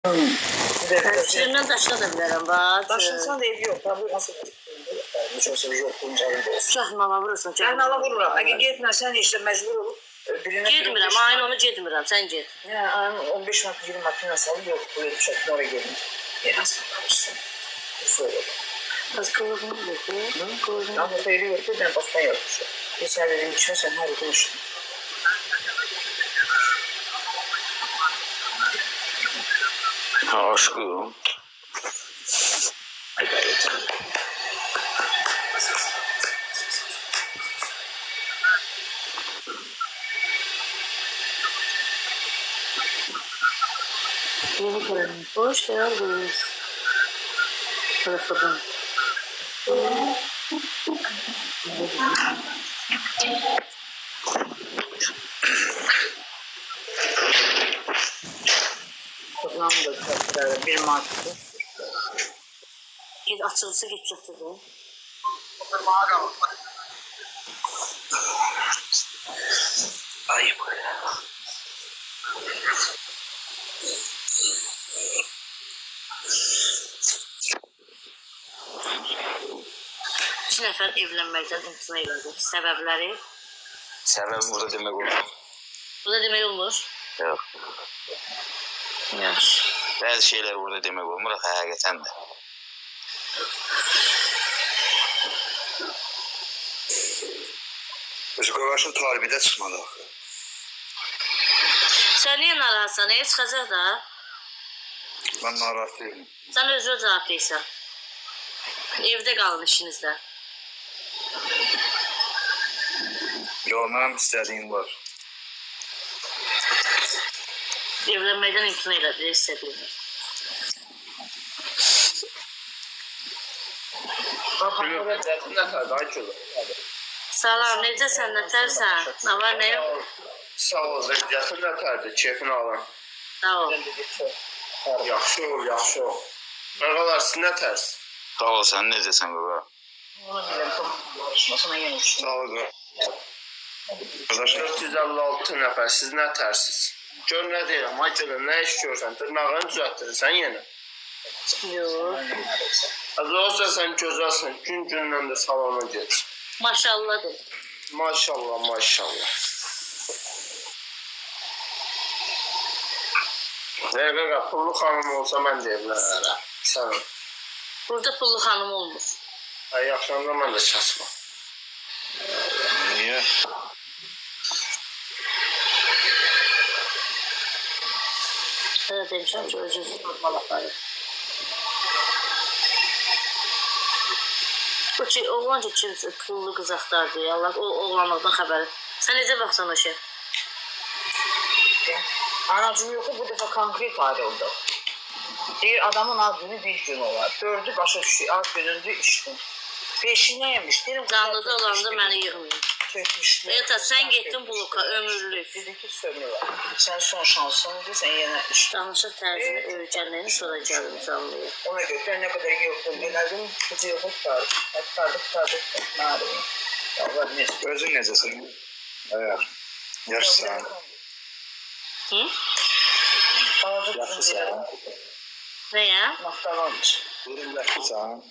Sürümdən daşına da bilərəm, bax. Daşınsan da ev yox, bu nasıl? Nişansı yox, bunun cavabında olsun. Uşaqla vurursun. Mən ala vururam, əgər getməsən işlə məcbur olub. Getmirəm, ayın onu getmirəm, sən get. Ayın 15 manat, 20 manat ilə salı yox, bu ev uşaqdan oraya gelmir. Biraz kalmışsın. Bu soru. Az kıvırını yox, kıvırını. Ama bu evi yoxdur, ben baştan yapmışım. Bir sen dedim içmezsen her gün içtim. Aşkım. Yeni kalemim. Hoş geldin. Telefonum. Toplamda bir markası. Git açılışı geçecek dedi. Ayıp. İki nəfər evlənməkdən imtina elədi. Səbəbləri? Səbəb burada demək olur. Burada demək olmur. Yox. Yaxşı. Bəzi şeylər burada demək olmur, həqiqətən də. Özü talibidə çıxmadı axı. Sən niyə narahatsan? Niyə çıxacaq da? Mən narahat değilim. Sən özünə cavab deyirsən. Evdə qalın işinizdə. Yox, mənim istədiyim var. Evlənməkdən imtina elədi, istədiyim. Salam, necəsən, nətərsən? Nə var, nə yox? Sağ ol, vəziyyətin nətərdir, keyfini alın. Sağ ol. Yaxşı ol, yaxşı ol. Ağalar, siz nətərsiniz? Sağ ol, sən necəsən qaba? Sağ ol, qardaşlar. 456 nəfər, siz nətərsiniz? Gör nə deyirəm, ay gəlin, nə iş görsən, dırnağını düzəltdirirsən yenə. Yox. Az olsa sən gözəlsən, gün-gündən də salona get. Maşallah de. Maşallah, maşallah. Dəqiqə, pullu xanım olsa mən də evlənərəm. Sən. Burada pullu xanım olmur. Yaxşanda mən də çasmam. Niyə? Hələ demişəm ki, özünüzü normal aparır. Bu ki, oğlan ki, pullu qız axtardı ya, Allah, o oğlanlıqdan xəbəri. Sən necə baxsan o şey? Anacığım yoxu bu defa konkret ayrıldı. Deyir adamın adını bir gün olar. 4'ü başa düşüyor, ad günündü 3 gün. 5'indən yemiş. Canlıda olanda məni yığmayın. Çökmüşdü. Eta, sən getdin buluka, ömürlük. Dedi ki, sömür var. Sən son şansındır, sən yenə iş. Danışıq tərzini öyrənəni sonra gəlin canlıya. Ona görə ben ne kadar yığdım, elədim, kızı yoxu tutardım. Tutardık. Nədir? Özün necəsən? Yaxşısan. Hı? Yaxşısan. Nəyə? Naftalanmış. Buyurun, yaxşısan.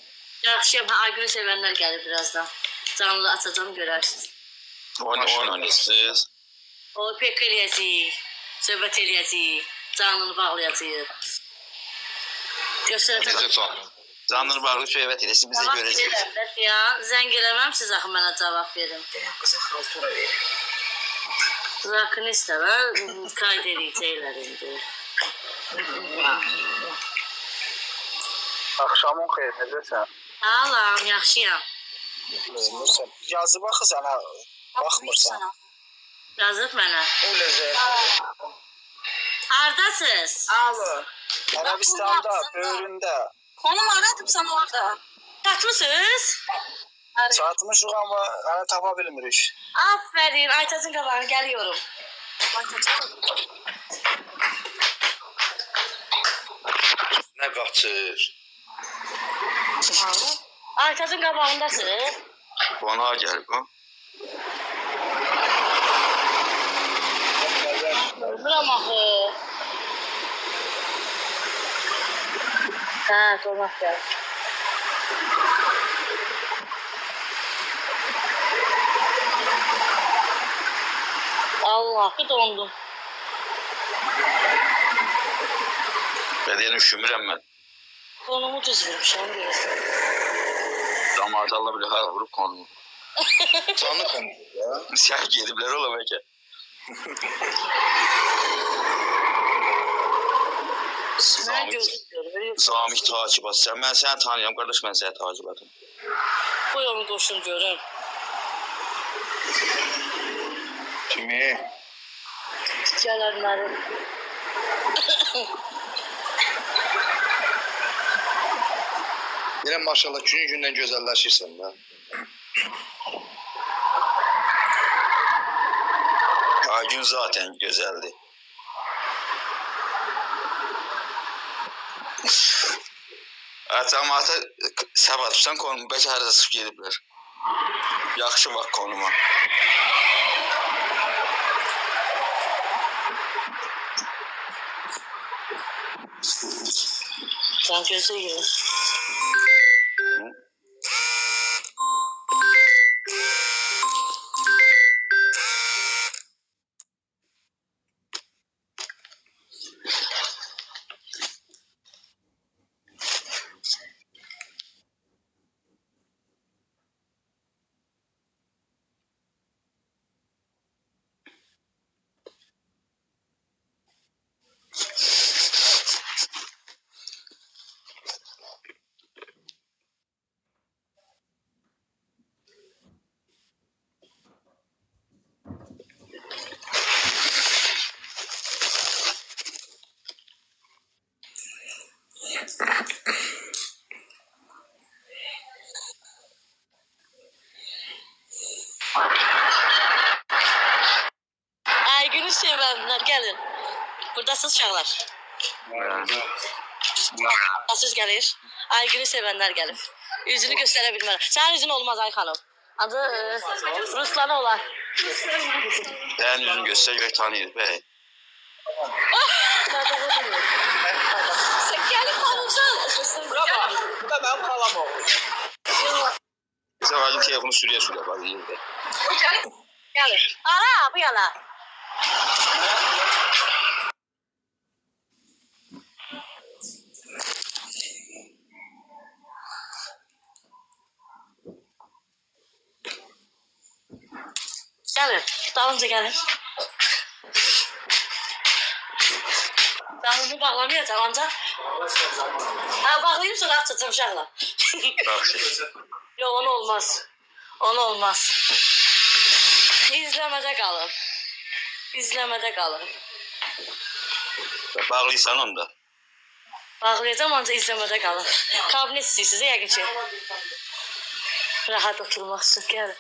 Yaxşıyam, Aygünü sevənlər gəlir birazdan. Canlı açacağım, görərsiniz. Oynayırsınız. O, pek eləyəcəyik, söhbət eləyəcəyik, canlını bağlayacaq. Göstərəcək. Necə son? Canlı bağlı söhbət edəsiniz, biz də görəcəyik. Ya, zəng eləməm, siz axı mənə cavab verin. Deyəm, qıza xaltura verir. Zakını istəvər, qayd edəcəklər indi. Axşamın xeyir, necəsən? Salam, yaxşıyam. Yazıb axı sənə, baxmırsan. Yazıb mənə. Öyle zeyir. Hardasınız? Alo. Ərəbistanda, böyründə. Konum aradım sana orada. Çatmısınız? Çatmışıq amma hələ tapa bilmirik. Aferin, Aytacın qabağına gəliyorum. Nə qaçır? Aytacın qabağındasın. Qonağa gəlib o. Öldürəm axı. Ha, olmaz ya. Allah, bir dondum. Bedenim üşümürəm mən. Konumu düz vermişəm, deyirsən. Damarlarla bile har vurup konumu. Canlı konu ya. Sen gediblər ola bəlkə. Mən gözüm görür. Zamik takibat. Mən səni tanıyam qardaş, mən səni takibatım. Qoy onu qoşun görün. Kimi? Gələnləri. Yine maşallah günü günden güzelleşirsen de. Gün zaten güzeldi. Cəmaata səbat tutsan konumu bəlkə harada çıxıb gediblər. Yaxşı bax konuma. Sen gözü girin. Ay günü sevenler gelin. Buradasınız uşaqlar. Siz gelir. Ay günü sevenler gelin. Yüzünü gösterebilmem. Sen yüzün olmaz Ay hanım. Adı Ruslan olar. Sən üzünü göstər, görək tanıyır. Bəy. Sen gelin hanımsan. Bu da benim kalam oğlum. Bizə vacib telefonu sürüyə bazı yerdə. Gelin. Ana bu yana. Gelin. Dalınca gelin. Ben bunu bağlamayacağım ancak. Ha bağlayayım sonra açacağım uşaqlar. Yaxşı. Yok onu olmaz. Onu olmaz. İzlemede kalın. İzlemede kalın. Bağlıysan onda. Bağlayacağım ancak izlemede kalın. Kabinet istiyorsunuz yəqin ki. Rahat oturmaq üçün gəlin.